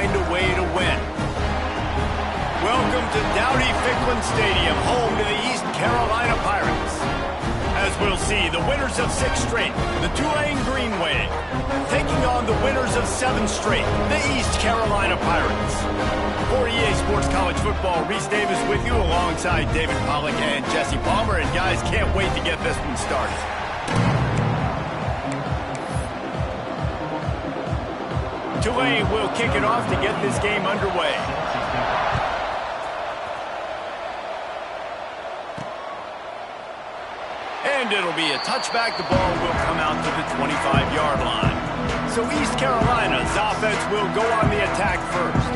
find a way to win. Welcome to Dowdy-Ficklin Stadium, home to the East Carolina Pirates. As we'll see, the winners of 6 straight, the Tulane Green Wave, taking on the winners of 7 straight, the East Carolina Pirates. For EA Sports College Football, Reese Davis with you alongside David Pollack and Jesse Palmer. And guys, can't wait to get this one started. Tulane will kick it off to get this game underway. And it'll be a touchback. The ball will come out to the 25-yard line. So East Carolina's offense will go on the attack first.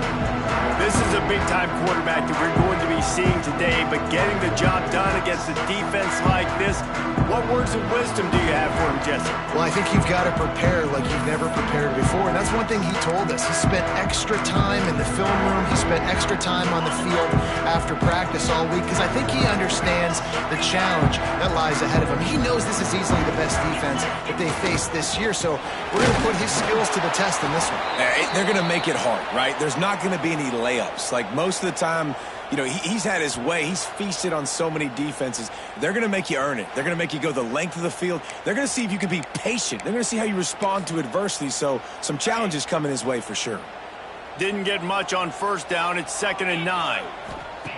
This is a big-time quarterback that we're going to be seeing today, but getting the job done against a defense like this, what words of wisdom do you have for him, Jesse? Well, I think you've got to prepare like you've never prepared before, and that's one thing he told us. He spent extra time in the film room. He spent extra time on the field after practice all week because I think he understands the challenge that lies ahead of him. He knows this is easily the best defense that they face this year, so we're going to put his skills to the test in this one. They're going to make it hard, right? There's not going to be any layups. Like most of the time, you know, he's had his way. He's feasted on so many defenses. They're going to make you earn it. They're going to make you go the length of the field. They're going to see if you can be patient. They're going to see how you respond to adversity. So some challenges coming his way for sure. Didn't get much on first down. It's 2nd and 9.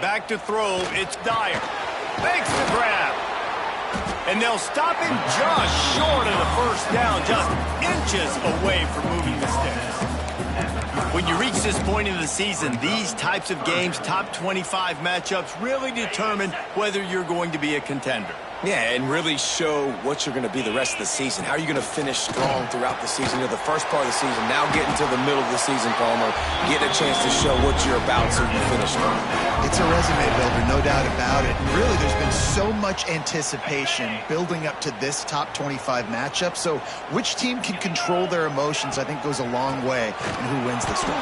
Back to throw. It's Dyer. Makes the grab. And they'll stop him just short of the first down, just inches away from moving the sticks. When you reach this point in the season, these types of games, top 25 matchups, really determine whether you're going to be a contender. Yeah, and really show what you're going to be the rest of the season. How are you going to finish strong throughout the season? You know, the first part of the season, now getting to the middle of the season, Palmer, getting a chance to show what you're about so you finish strong. It's a resume builder, no doubt about it. And really, there's been so much anticipation building up to this top 25 matchup. So which team can control their emotions, I think, goes a long way in who wins this one.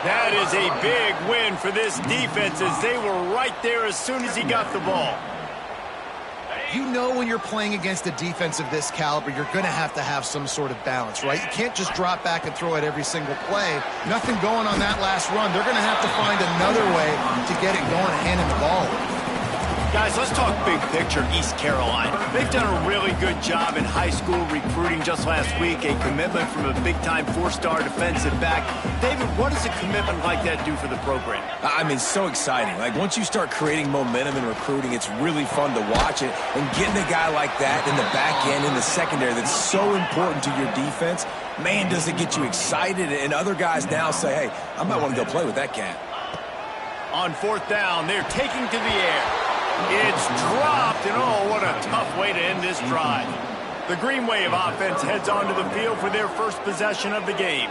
That is a big win for this defense as they were right there as soon as he got the ball. You know when you're playing against a defense of this caliber, you're going to have some sort of balance, right? You can't just drop back and throw it every single play. Nothing going on that last run. They're going to have to find another way to get it going and handing the ball. Guys, let's talk big picture East Carolina. They've done a really good job in high school recruiting just last week, a commitment from a big-time 4-star defensive back. David, what does a commitment like that do for the program? I mean, so exciting. Like, once you start creating momentum in recruiting, it's really fun to watch it. And getting a guy like that in the back end, in the secondary, that's so important to your defense, man, does it get you excited. And other guys now say, hey, I might want to go play with that cat. On 4th down, they're taking to the air. It's dropped, and oh, what a tough way to end this drive. The Green Wave offense heads onto the field for their first possession of the game.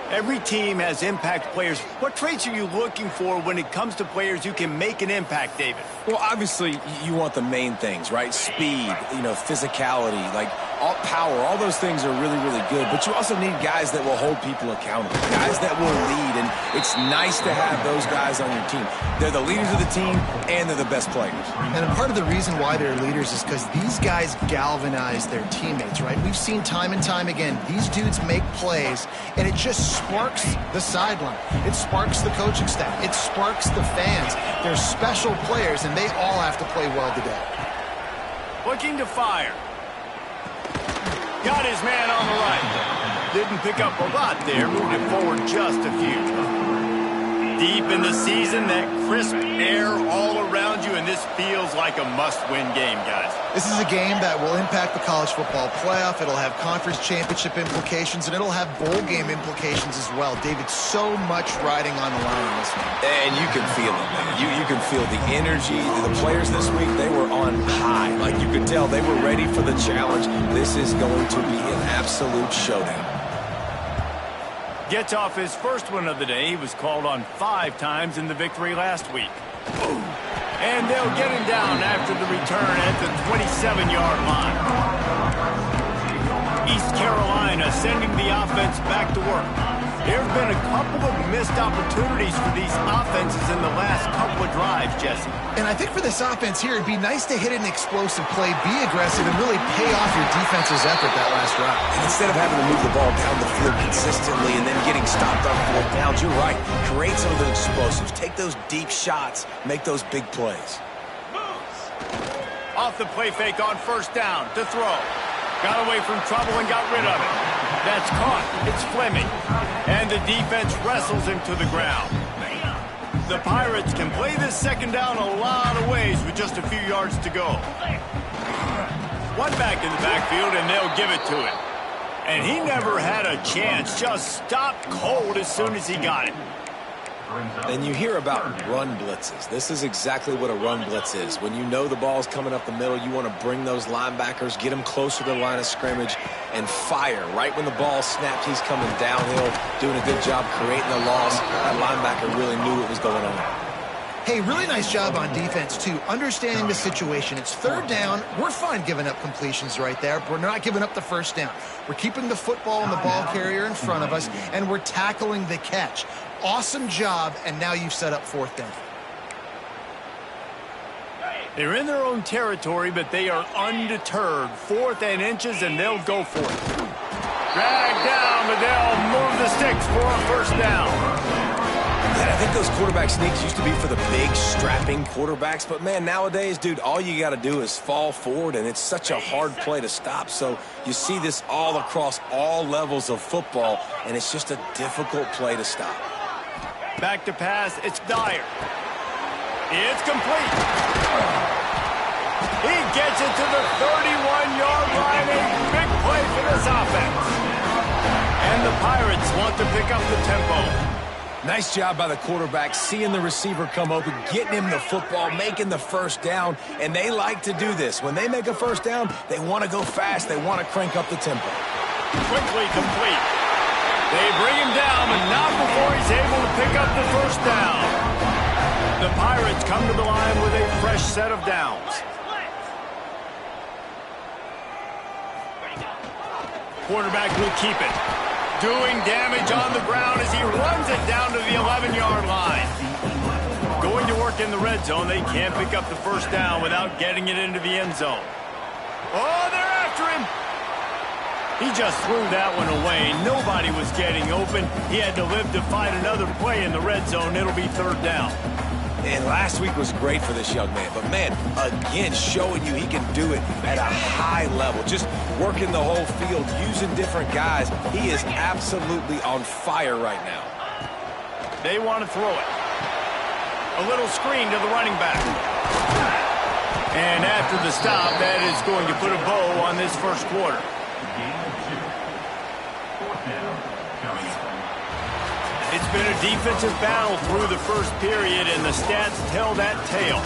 Every team has impact players. What traits are you looking for when it comes to players who can make an impact, David? Well, obviously, you want the main things, right? Speed, you know, physicality, like all power, all those things are really, really good. But you also need guys that will hold people accountable, guys that will lead. And it's nice to have those guys on your team. They're the leaders of the team, and they're the best players. And part of the reason why they're leaders is because these guys galvanize their teammates, right? We've seen time and time again, these dudes make plays, and it just sparks the sideline. It sparks the coaching staff. It sparks the fans. They're special players, and they all have to play well today. Looking to fire. Got his man on the right. Didn't pick up a lot there. Moved it forward just a few. Deep in the season, that crisp air all around you, and this feels like a must-win game, guys. This is a game that will impact the college football playoff. It'll have conference championship implications, and it'll have bowl game implications as well. David, so much riding on the line in this one. And you can feel it, man. You can feel the energy. The players this week, they were on high. Like you could tell, they were ready for the challenge. This is going to be an absolute showdown. Gets off his first one of the day. He was called on 5 times in the victory last week. And they'll get him down after the return at the 27-yard line. East Carolina sending the offense back to work. There's been a couple of missed opportunities for these offenses in the last couple of drives, Jesse. And I think for this offense here, it'd be nice to hit an explosive play, be aggressive, and really pay off your defense's effort that last drive. And instead of having to move the ball down the field consistently and then getting stopped on 4th downs, you're right. Create some of those explosives. Take those deep shots. Make those big plays. Off the play fake on 1st down to throw. Got away from trouble and got rid of it. That's caught. It's Fleming. And the defense wrestles him to the ground. The Pirates can play this 2nd down a lot of ways with just a few yards to go. One back in the backfield, and they'll give it to him. And he never had a chance. Just stopped cold as soon as he got it. And you hear about run blitzes. This is exactly what a run blitz is. When you know the ball's coming up the middle, you want to bring those linebackers, get them closer to the line of scrimmage, and fire. Right when the ball snapped, he's coming downhill, doing a good job creating a loss. That linebacker really knew what was going on. Hey, really nice job on defense, too, understanding the situation. It's 3rd down. We're fine giving up completions right there. We're not giving up the 1st down. We're keeping the football and the ball carrier in front of us, and we're tackling the catch. Awesome job, and now you've set up 4th down. They're in their own territory, but they are undeterred. 4th and inches, and they'll go for it. Drag down, but they'll move the sticks for a 1st down. And I think those quarterback sneaks used to be for the big, strapping quarterbacks. But, man, nowadays, dude, all you got to do is fall forward, and it's such a hard play to stop. So you see this all across all levels of football, and it's just a difficult play to stop. Back to pass. It's Dyer. It's complete. He gets it to the 31-yard line. A big play for this offense. And the Pirates want to pick up the tempo. Nice job by the quarterback, seeing the receiver come open, getting him the football, making the 1st down, and they like to do this. When they make a 1st down, they want to go fast. They want to crank up the tempo. Quickly complete. They bring him down, but not before he's able to pick up the 1st down. The Pirates come to the line with a fresh set of downs. Quarterback will keep it. Doing damage on the ground as he runs it down to the 11-yard line. Going to work in the red zone. They can't pick up the 1st down without getting it into the end zone. Oh, they're after him. He just threw that one away. Nobody was getting open. He had to live to fight another play in the red zone. It'll be 3rd down. And last week was great for this young man. But, man, again, showing you he can do it at a high level. Just working the whole field, using different guys. He is absolutely on fire right now. They want to throw it. A little screen to the running back. And after the stop, that is going to put a bow on this 1st quarter. It's been a defensive battle through the 1st period, and the stats tell that tale.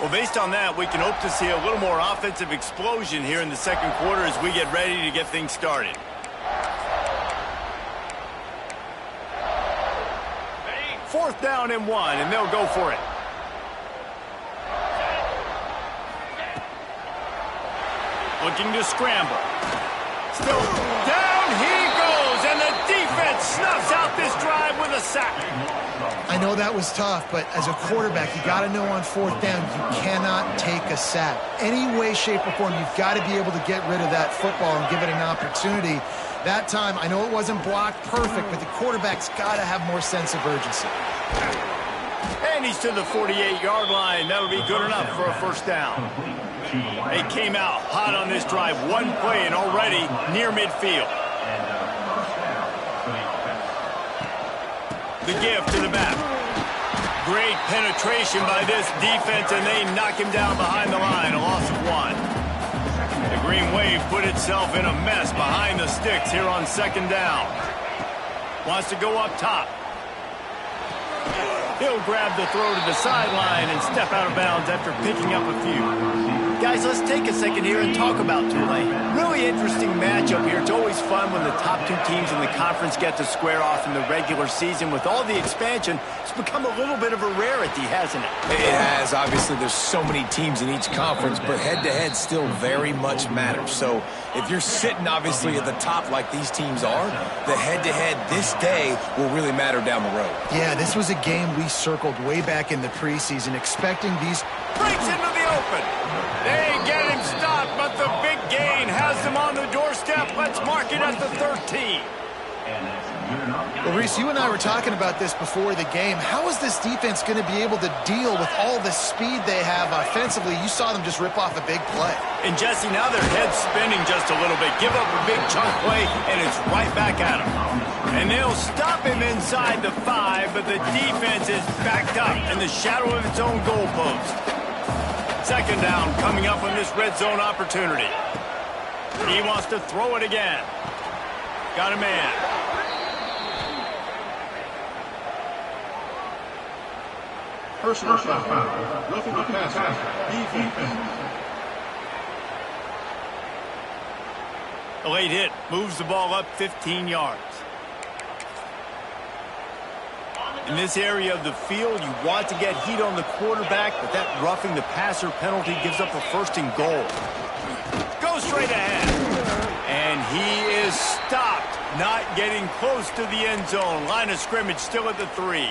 Well, based on that, we can hope to see a little more offensive explosion here in the 2nd quarter as we get ready to get things started. Fourth down and 1, and they'll go for it. Looking to scramble. Still down he goes, and the defense snuffs out this drive with a sack. I know that was tough, but as a quarterback, you got to know on 4th down, you cannot take a sack. Any way, shape, or form, you've got to be able to get rid of that football and give it an opportunity. That time, I know it wasn't blocked perfect, but the quarterback's got to have more sense of urgency. And he's to the 48-yard line. That'll be good enough for a 1st down. They came out hot on this drive. One play and already near midfield. The give to the back. Great penetration by this defense, and they knock him down behind the line. A loss of 1. The Green Wave put itself in a mess behind the sticks here on 2nd down. Wants to go up top. He'll grab the throw to the sideline and step out of bounds after picking up a few. Guys, let's take a second here and talk about Tulane. Really interesting matchup here. It's always fun when the top two teams in the conference get to square off in the regular season. With all the expansion, it's become a little bit of a rarity, hasn't it? It has. Obviously, there's so many teams in each conference, but head-to-head still very much matters. So if you're sitting, obviously, at the top like these teams are, the head-to-head this day will really matter down the road. Yeah, this was a game we circled way back in the preseason, expecting these... Breaks into the open. They get him stopped, but the big gain has them on the doorstep. Let's mark it at the 13. Well, Reese, you and I were talking about this before the game. How is this defense going to be able to deal with all the speed they have offensively? You saw them just rip off a big play. And, Jesse, now their head's spinning just a little bit. Give up a big chunk play, and it's right back at them. And they'll stop him inside the 5, but the defense is backed up in the shadow of its own goalpost. Second down coming up on this red zone opportunity. He wants to throw it again. Got a man. Personal foul. Roughing the passer. Defense. A late hit moves the ball up 15 yards. In this area of the field, you want to get heat on the quarterback, but that roughing the passer penalty gives up a first and goal. Go straight ahead. And he is stopped, not getting close to the end zone. Line of scrimmage still at the 3.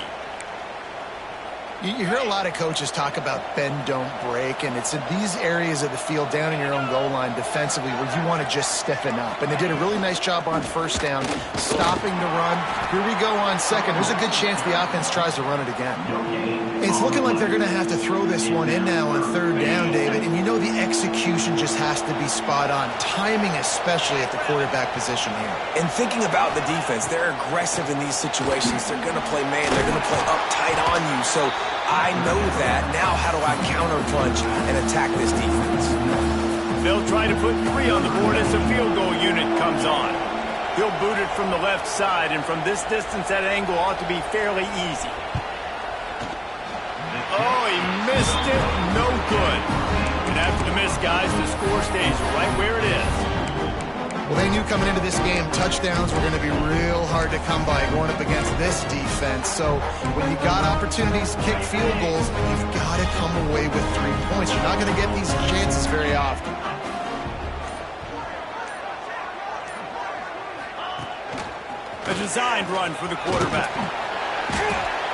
You hear a lot of coaches talk about bend, don't break, and it's in these areas of the field down in your own goal line defensively where you want to just stiffen up. And they did a really nice job on first down, stopping the run. Here we go on second. There's a good chance the offense tries to run it again. It's looking like they're going to have to throw this one in now on third down, David. And you know the execution just has to be spot on, timing especially at the quarterback position here. And thinking about the defense, they're aggressive in these situations. They're going to play man. They're going to play up tight on you. So I know that. Now how do I counterpunch and attack this defense? They'll try to put 3 on the board as the field goal unit comes on. He'll boot it from the left side, and from this distance, that angle ought to be fairly easy. Oh, he missed it. No good. And after the miss, guys, the score stays right where it is. Well, they knew coming into this game touchdowns were going to be real hard to come by going up against this defense. So when you got opportunities to kick field goals, you've got to come away with 3 points. You're not going to get these chances very often. A designed run for the quarterback.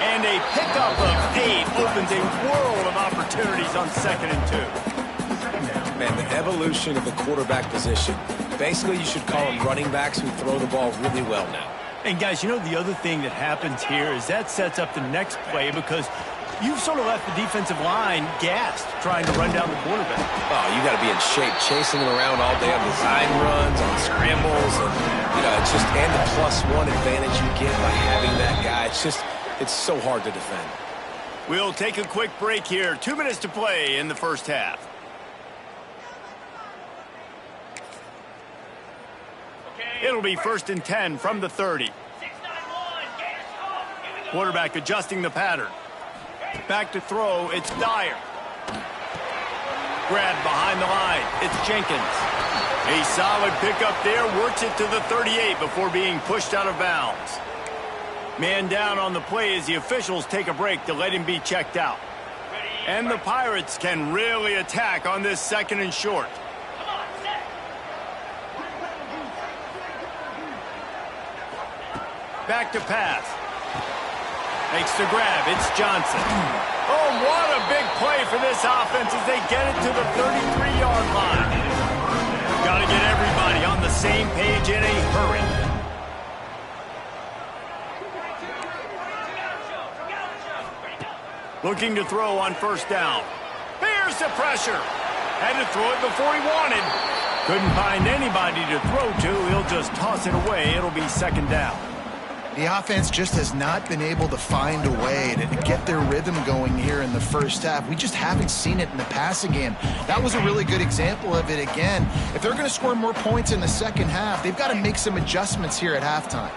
And a pickup of 8 opens a world of opportunities on 2nd and 2. Man, the evolution of the quarterback position. Basically, you should call them running backs who throw the ball really well now. And, guys, you know the other thing that happens here is that sets up the next play because you've sort of left the defensive line gassed trying to run down the quarterback. Oh, you got to be in shape, chasing him around all day on design runs, on scrambles, and, it's just, and the +1 advantage you get by having that guy. It's so hard to defend. We'll take a quick break here. 2 minutes to play in the first half. It'll be 1st and 10 from the 30. Quarterback adjusting the pattern. Back to throw, it's Dyer. Grab behind the line, it's Jenkins. A solid pickup there, works it to the 38 before being pushed out of bounds. Man down on the play as the officials take a break to let him be checked out. And the Pirates can really attack on this 2nd and short. Back to pass. Makes the grab. It's Johnson. Oh, what a big play for this offense as they get it to the 33-yard line. Got to get everybody on the same page in a hurry. Looking to throw on 1st down. Here's the pressure. Had to throw it before he wanted. Couldn't find anybody to throw to. He'll just toss it away. It'll be 2nd down. The offense just has not been able to find a way to get their rhythm going here in the first half. We just haven't seen it in the passing game. That was a really good example of it again. If they're going to score more points in the second half, they've got to make some adjustments here at halftime.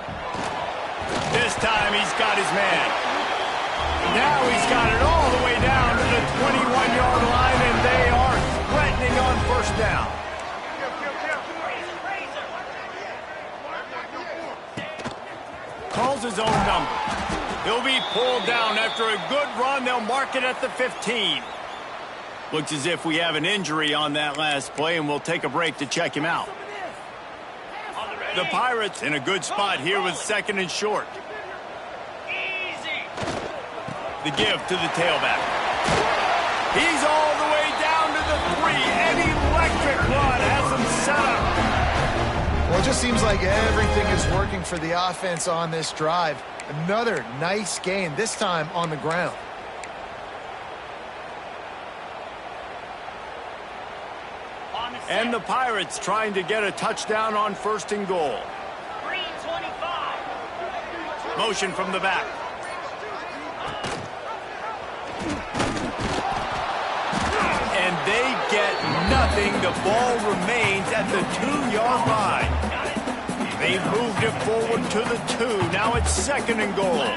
This time he's got his man. Now he's got it all the way down to the 21-yard line, and they are threatening on first down. Calls his own number. He'll be pulled down after a good run. They'll mark it at the 15. Looks as if we have an injury on that last play, and we'll take a break to check him out. The Pirates in a good spot here with second and short. The give to the tailback. He's all the way down to the 3. An electric run has him set up. Well, it just seems like everything is working for the offense on this drive. Another nice gain, this time on the ground. And the Pirates trying to get a touchdown on first and goal. Green 25. Motion from the back. And they get nothing. The ball remains at the 2-yard line. They've moved it forward to the 2. Now it's second and goal.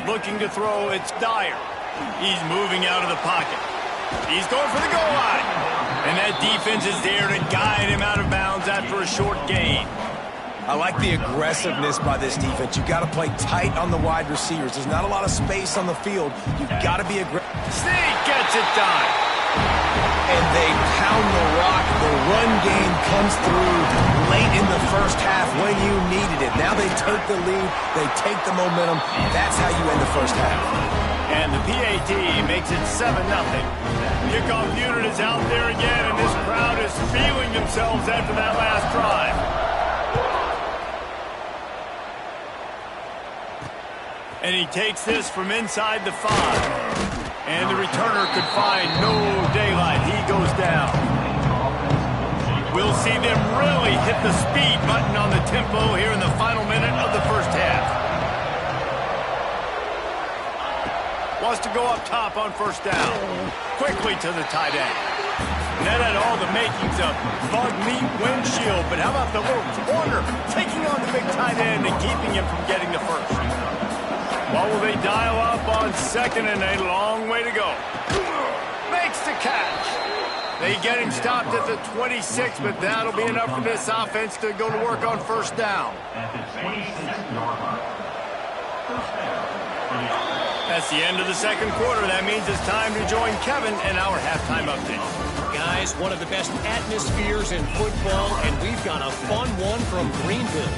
Looking to throw, it's Dyer. He's moving out of the pocket. He's going for the goal line. And that defense is there to guide him out of bounds after a short gain. I like the aggressiveness by this defense. You've got to play tight on the wide receivers. There's not a lot of space on the field. You've got to be aggressive. Sneak gets it done. And they pound the rock. The run game comes through late in the first half when you needed it. Now they take the lead. They take the momentum. That's how you end the first half. And the PAT makes it 7-0. Kickoff unit is out there again, and this crowd is feeling themselves after that last drive. And he takes this from inside the 5. And the returner could find no daylight. He goes down. We'll see them really hit the speed button on the tempo here in the final minute of the first half. Wants to go up top on first down. Quickly to the tight end. That had all the makings of bug meat windshield, but how about the little corner taking on the big tight end and keeping him from getting the first? What will they dial up on second and a long way to go? Makes the catch. They get him stopped at the 26, but that'll be enough for this offense to go to work on first down. That's the end of the second quarter. That means it's time to join Kevin in our halftime update. Guys, one of the best atmospheres in football, and we've got a fun one from Greenville.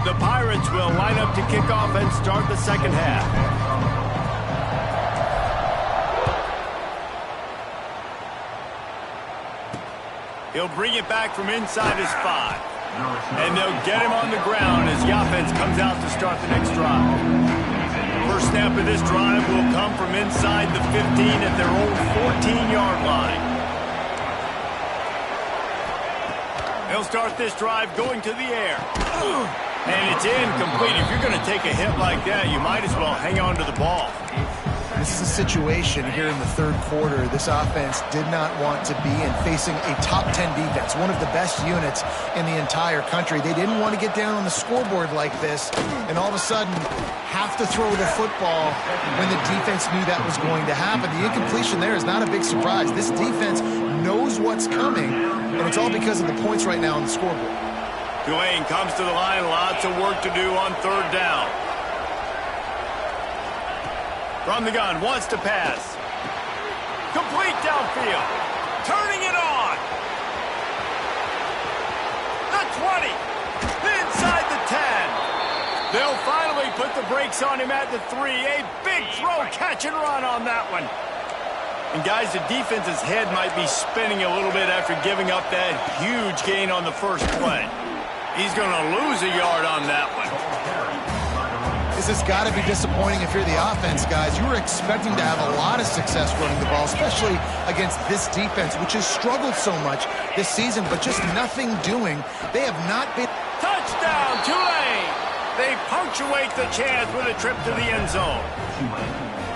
The Pirates will line up to kick off and start the second half. He'll bring it back from inside his 5. And they'll get him on the ground as the offense comes out to start the next drive. First snap of this drive will come from inside the 15 at their own 14-yard line. They'll start this drive going to the air. And it's incomplete. If you're going to take a hit like that, you might as well hang on to the ball. This is a situation here in the third quarter this offense did not want to be in, facing a top 10 defense, one of the best units in the entire country. They didn't want to get down on the scoreboard like this and all of a sudden have to throw the football when the defense knew that was going to happen. The incompletion there is not a big surprise. This defense knows what's coming, and it's all because of the points right now on the scoreboard. Tulane comes to the line. Lots of work to do on third down. From the gun, wants to pass. Complete downfield. Turning it on. The 20. Inside the 10. They'll finally put the brakes on him at the 3. A big throw, catch and run on that one. And guys, the defense's head might be spinning a little bit after giving up that huge gain on the first play. He's going to lose a yard on that one. This has got to be disappointing if you're the offense, guys. You were expecting to have a lot of success running the ball, especially against this defense, which has struggled so much this season, but just nothing doing. They have not been... Touchdown, Tulane! They punctuate the chance with a trip to the end zone.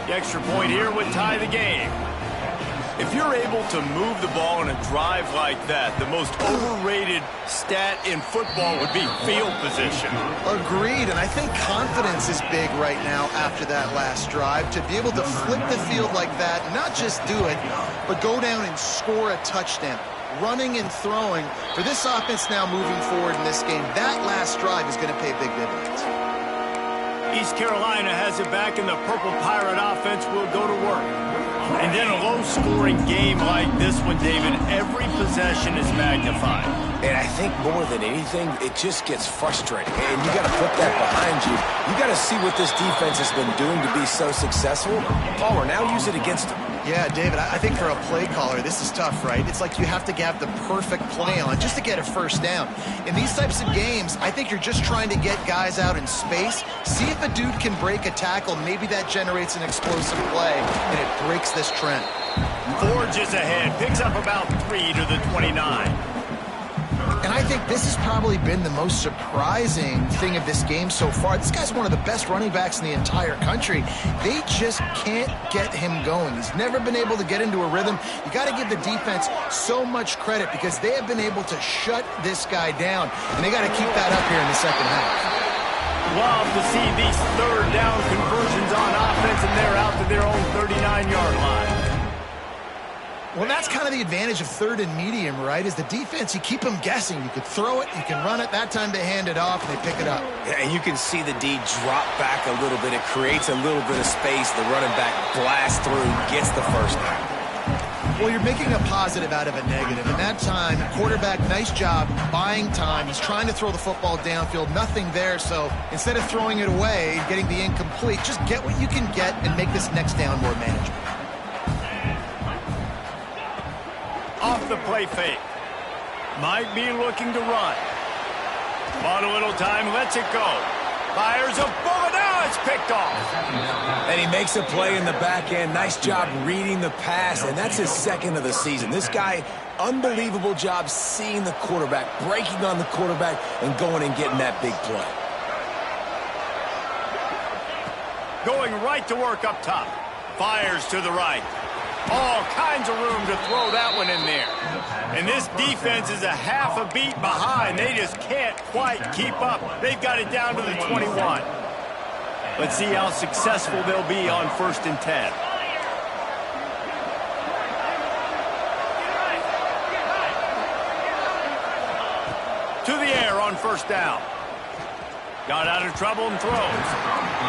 The extra point here would tie the game. If you're able to move the ball in a drive like that, the most overrated stat in football would be field position. Agreed, and I think confidence is big right now after that last drive. To be able to flip the field like that, not just do it, but go down and score a touchdown. Running and throwing, for this offense now moving forward in this game, that last drive is going to pay big dividends. East Carolina has it back, and the Purple Pirate offense will go to work. And then a low-scoring game like this one, David, every possession is magnified. And I think more than anything, it just gets frustrating. And you got to put that behind you. You got to see what this defense has been doing to be so successful. Palmer, now use it against them. Yeah, David, I think for a play caller, this is tough, right? It's like you have to have the perfect play on just to get a first down. In these types of games, I think you're just trying to get guys out in space, see if a dude can break a tackle. Maybe that generates an explosive play, and it breaks this trend. Forges ahead, picks up about 3 to the 29. And I think this has probably been the most surprising thing of this game so far. This guy's one of the best running backs in the entire country. They just can't get him going. He's never been able to get into a rhythm. You got to give the defense so much credit because they have been able to shut this guy down, and they got to keep that up here in the second half. Love to see these third down conversions on offense, and they're out to their own 39-yard line. Well, that's kind of the advantage of third and medium, right? Is the defense, you keep them guessing. You could throw it, you can run it. That time they hand it off, and they pick it up. Yeah, and you can see the D drop back a little bit. It creates a little bit of space. The running back blasts through, gets the first down. Well, you're making a positive out of a negative. And that time, quarterback, nice job buying time. He's trying to throw the football downfield. Nothing there, so instead of throwing it away, getting the incomplete, just get what you can get and make this next down more manageable. Off the play fake. Might be looking to run. Bought a little time, lets it go. Fires a bullet, now it's picked off. And he makes a play in the back end. Nice job reading the pass, and that's his second of the season. This guy, unbelievable job seeing the quarterback, breaking on the quarterback, and going and getting that big play. Going right to work up top. Fires to the right. All kinds of room to throw that one in there. And this defense is a half a beat behind. They just can't quite keep up. They've got it down to the 21. Let's see how successful they'll be on 1st and 10. To the air on 1st down. Got out of trouble and throws.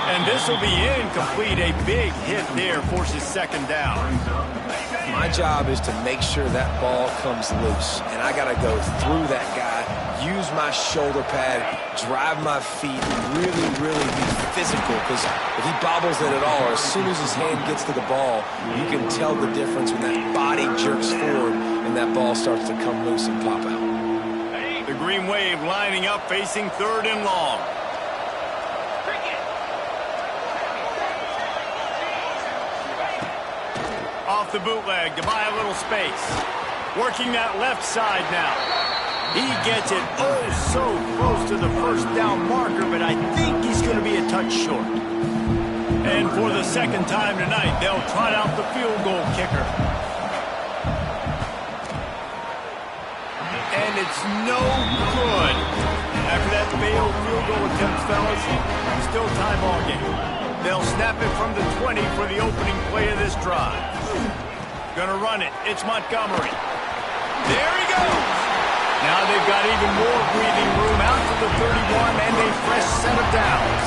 And this will be incomplete. A big hit there forces 2nd down. My job is to make sure that ball comes loose. And I got to go through that guy, use my shoulder pad, drive my feet, really, really be physical. Because if he bobbles it at all, or as soon as his hand gets to the ball, you can tell the difference when that body jerks forward and that ball starts to come loose and pop out. The Green Wave lining up, facing 3rd and long. Off the bootleg to buy a little space. Working that left side now. He gets it oh so close to the 1st down marker, but I think he's going to be a touch short. And for the 2nd time tonight, they'll trot out the field goal kicker. And it's no good. After that failed field goal attempt, fellas, still tie ball game. They'll snap it from the 20 for the opening play of this drive. Gonna run it. It's Montgomery. There he goes. Now they've got even more breathing room out to the 31 and a fresh set of downs.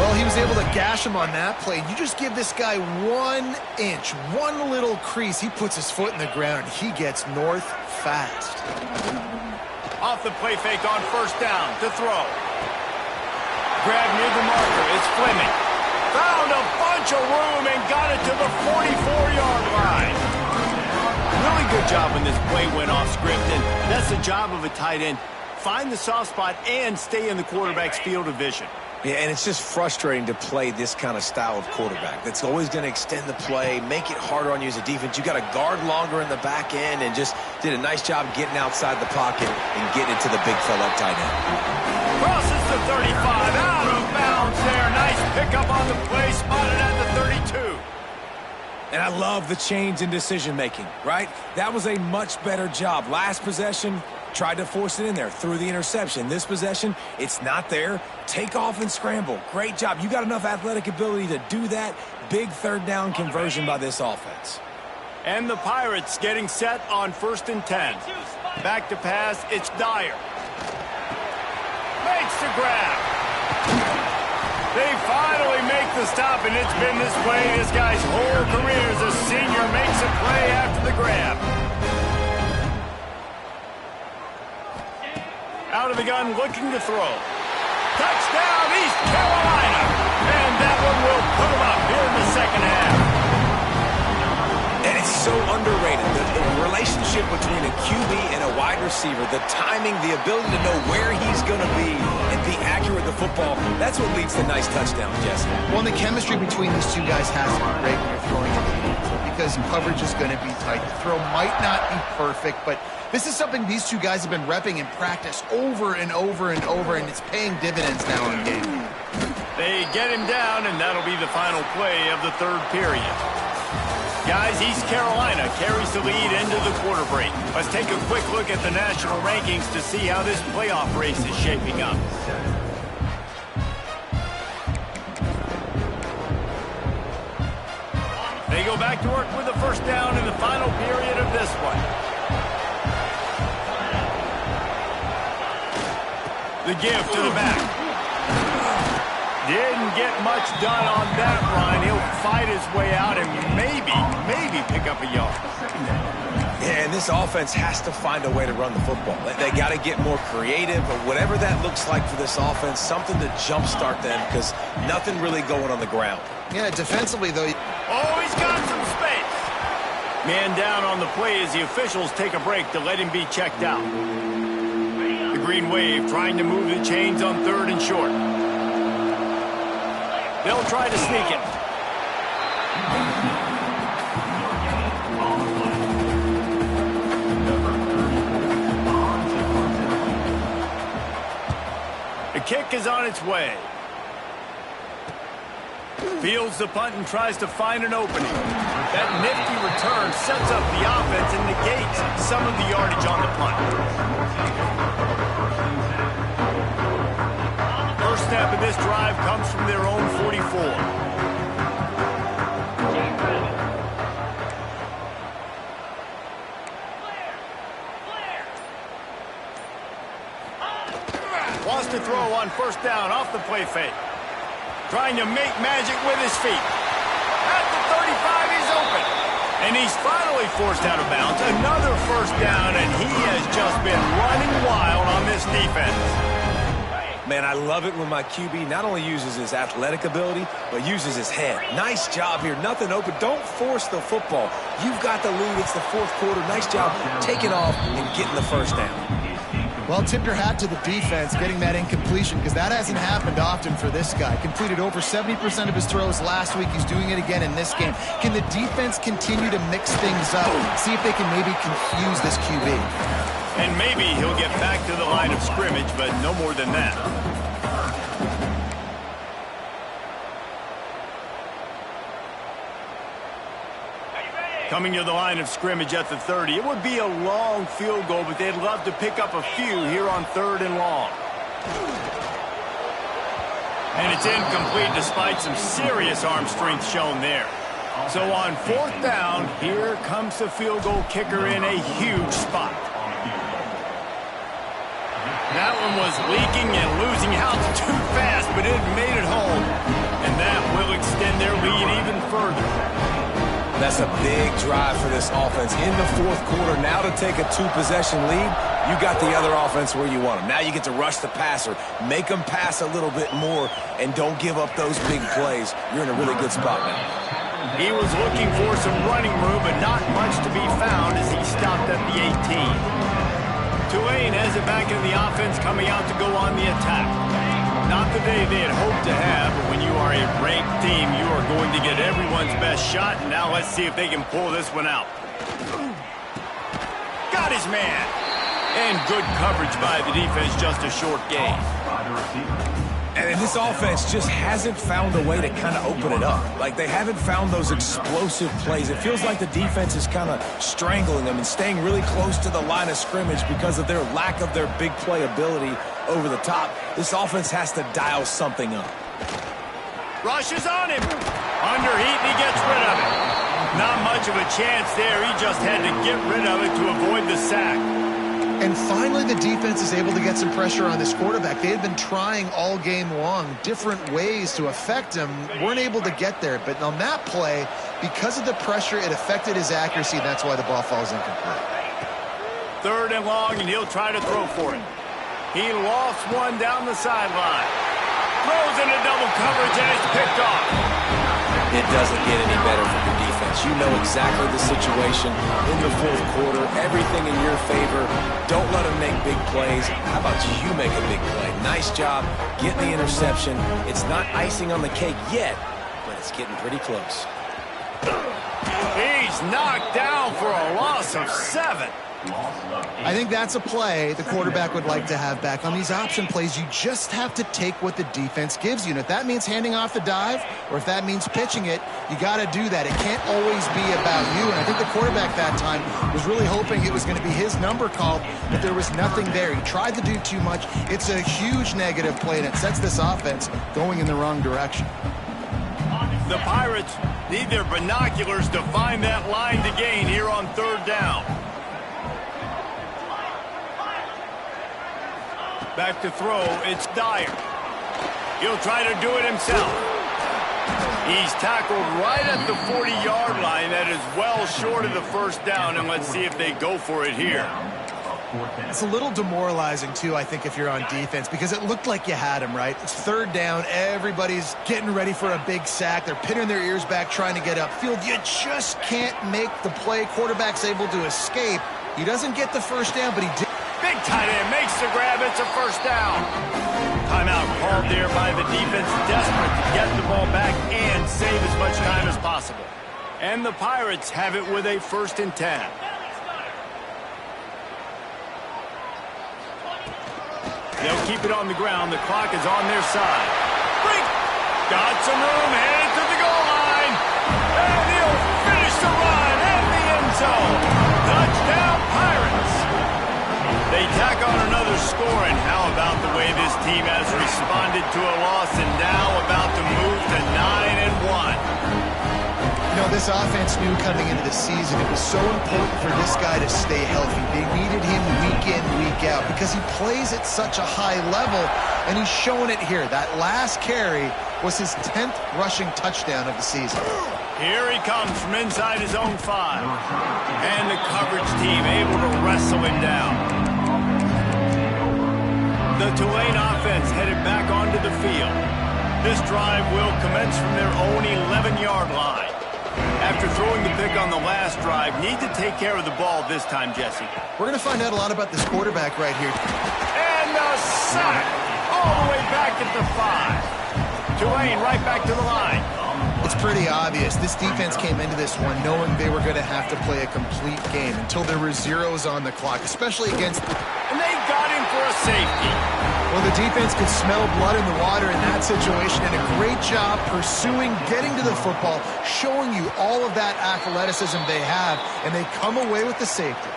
Well, he was able to gash him on that play. You just give this guy 1 inch, one little crease. He puts his foot in the ground, and he gets north fast. Off the play fake on 1st down to throw. Grab near the marker. It's Fleming. Found a bunch of room and got it to the 44-yard line. Really good job when this play went off script, and that's the job of a tight end. Find the soft spot and stay in the quarterback's field of vision. Yeah, and it's just frustrating to play this kind of style of quarterback. That's always going to extend the play, make it harder on you as a defense. You got to guard longer in the back end, and just did a nice job getting outside the pocket and getting it to the big fella up tight end. Crosses the 35, out of bounds there. Nice pickup on the play, spotted at the 32. And I love the change in decision-making, right? That was a much better job. Last possession, tried to force it in there, threw the interception. This possession, it's not there. Take off and scramble. Great job. You got enough athletic ability to do that. Big third down conversion by this offense. And the Pirates getting set on 1st and 10. Back to pass, it's Dyer. Makes the grab. They finally make the stop, and it's been this way this guy's whole career as a senior. Makes a play after the grab. Out of the gun, looking to throw. Touchdown, East Carolina. And that one will put him up here in the second half. And it's so underrated, the relationship between a QB and a wide receiver, the timing, the ability to know where he's going to be and be accurate with the football, that's what leads to nice touchdowns, Jesse. Well, and the chemistry between these two guys has to be great when you're throwing to the field because coverage is going to be tight. The throw might not be perfect, but this is something these two guys have been repping in practice over and over and over, and it's paying dividends now in game. They get him down, and that'll be the final play of the third period. Guys, East Carolina carries the lead into the quarter break. Let's take a quick look at the national rankings to see how this playoff race is shaping up. They go back to work with the first down in the final period of this one. The give to the back. Didn't get much done on that run. He'll fight his way out and maybe pick up a yard. Yeah, and this offense has to find a way to run the football. They got to get more creative, or whatever that looks like for this offense, something to jumpstart them because nothing really going on the ground. Yeah, defensively, though. Oh, he's got some space. Man down on the play as the officials take a break to let him be checked out. The Green Wave trying to move the chains on 3rd and short. They'll try to sneak it. The kick is on its way. Fields the punt and tries to find an opening. That nifty return sets up the offense and negates some of the yardage on the punt. First step of this drive comes from their own 44. Wants to throw on first down off the play fake. Trying to make magic with his feet. At the 35, he's open. And he's finally forced out of bounds. Another first down, and he has just been running wild on this defense. Man, I love it when my QB not only uses his athletic ability, but uses his head. Nice job here. Nothing open. Don't force the football. You've got the lead. It's the fourth quarter. Nice job taking off and getting the first down. Well, tip your hat to the defense getting that incompletion because that hasn't happened often for this guy. Completed over 70% of his throws last week. He's doing it again in this game. Can the defense continue to mix things up? See if they can maybe confuse this QB. And maybe he'll get back to the line of scrimmage, but no more than that. Coming to the line of scrimmage at the 30. It would be a long field goal, but they'd love to pick up a few here on 3rd and long. And it's incomplete despite some serious arm strength shown there. So on 4th down, here comes the field goal kicker in a huge spot. That one was leaking and losing out too fast, but it made it home. And that will extend their lead even further. That's a big drive for this offense in the fourth quarter. Now to take a 2-possession lead, you got the other offense where you want them. Now you get to rush the passer, make them pass a little bit more, and don't give up those big plays. You're in a really good spot now. He was looking for some running room, but not much to be found as he stopped at the 18. Tulane has it back in the offense coming out to go on the attack. Not the day they had hoped to have, but when you are a ranked team, you are going to get everyone's best shot. And now let's see if they can pull this one out. Got his man. And good coverage by the defense, just a short gain. And this offense just hasn't found a way to kind of open it up. Like, they haven't found those explosive plays. It feels like the defense is kind of strangling them and staying really close to the line of scrimmage because of their lack of their big play ability over the top. This offense has to dial something up. Rushes on him. Under heat, and he gets rid of it. Not much of a chance there. He just had to get rid of it to avoid the sack. And finally, the defense is able to get some pressure on this quarterback. They had been trying all game long different ways to affect him. Weren't able to get there. But on that play, because of the pressure, it affected his accuracy, and that's why the ball falls incomplete. 3rd and long, and he'll try to throw for it. He lost one down the sideline. Throws into double coverage, and it's picked off. It doesn't get any better for the defense. You know exactly the situation in the 4th quarter. Everything in your favor. Don't let them make big plays. How about you make a big play? Nice job getting the interception. It's not icing on the cake yet, but it's getting pretty close. He's knocked down for a loss of 7. I think that's a play the quarterback would like to have back. On these option plays, you just have to take what the defense gives you. And if that means handing off the dive or if that means pitching it, you got to do that. It can't always be about you. And I think the quarterback that time was really hoping it was going to be his number called, but there was nothing there. He tried to do too much. It's a huge negative play, and it sets this offense going in the wrong direction. The Pirates need their binoculars to find that line to gain here on 3rd down. Back to throw, it's Dyer. He'll try to do it himself. He's tackled right at the 40-yard line. That is well short of the 1st down, and let's see if they go for it here. It's a little demoralizing, too, I think, if you're on defense, because it looked like you had him, right? It's 3rd down. Everybody's getting ready for a big sack. They're pinning their ears back, trying to get upfield. You just can't make the play. Quarterback's able to escape. He doesn't get the 1st down, but he did. Big tight end makes the grab. It's a 1st down. Timeout called there by the defense, desperate to get the ball back and save as much time as possible. And the Pirates have it with a 1st and 10. They'll keep it on the ground. The clock is on their side. Got some room, headed to the goal line. And he'll finish the run at the end zone. Touchdown, Pirates. They tack on another score, and how about the way this team has responded to a loss and now about to move to 9-1. You know, this offense knew coming into the season it was so important for this guy to stay healthy. They needed him week in, week out because he plays at such a high level, and he's showing it here. That last carry was his 10th rushing touchdown of the season. Here he comes from inside his own 5. And the coverage team able to wrestle him down. The Tulane offense headed back onto the field. This drive will commence from their own 11-yard line. After throwing the pick on the last drive, need to take care of the ball this time, Jesse. We're going to find out a lot about this quarterback right here. And a sack all the way back at the 5. Tulane right back to the line. It's pretty obvious. This defense came into this one knowing they were going to have to play a complete game until there were zeros on the clock, especially against... And they got him for a safety. Well, the defense could smell blood in the water in that situation, and a great job pursuing, getting to the football, showing you all of that athleticism they have, and they come away with the safety.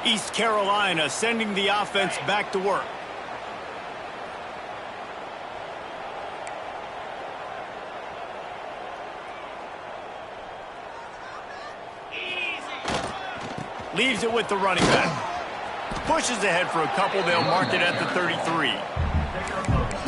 East Carolina sending the offense back to work. Leaves it with the running back. Pushes ahead for a couple. They'll mark it at the 33.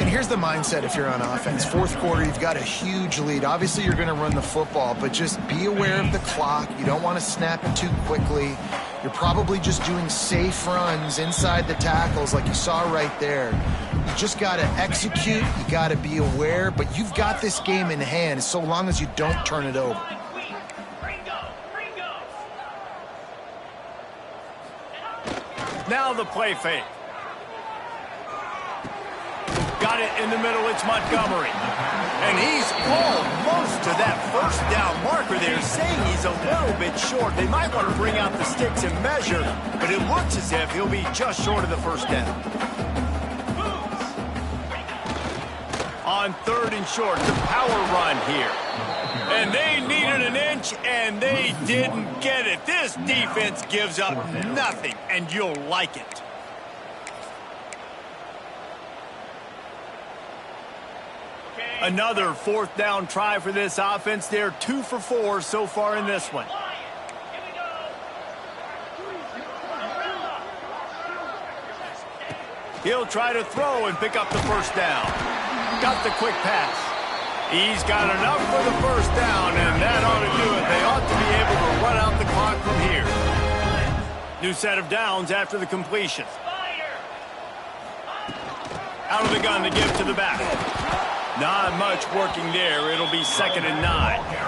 And here's the mindset if you're on offense. 4th quarter, you've got a huge lead. Obviously, you're going to run the football, but just be aware of the clock. You don't want to snap it too quickly. You're probably just doing safe runs inside the tackles like you saw right there. You just got to execute. You got to be aware, but you've got this game in hand so long as you don't turn it over. Now the play fake. Got it in the middle, it's Montgomery. And he's almost to that 1st down marker there, saying he's a little bit short. They might want to bring out the sticks and measure, but it looks as if he'll be just short of the 1st down. on 3rd and short. The power run here. And they needed an inch, and they didn't get it. This defense gives up nothing, and you'll like it. Another 4th down try for this offense. They're 2 for 4 so far in this one. He'll try to throw and pick up the 1st down. Got the quick pass. He's got enough for the 1st down, and that ought to do it. They ought to be able to run out the clock from here. New set of downs after the completion. Out of the gun to give to the back. Not much working there. It'll be 2nd and 9.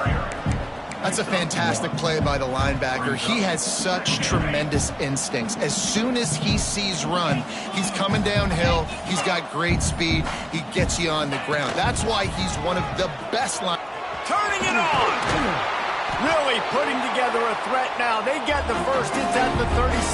That's a fantastic play by the linebacker. He has such tremendous instincts. As soon as he sees run, he's coming downhill. He's got great speed. He gets you on the ground. That's why he's one of the best line. Turning it on. Really putting together a threat now. They get the first. It's at the 36.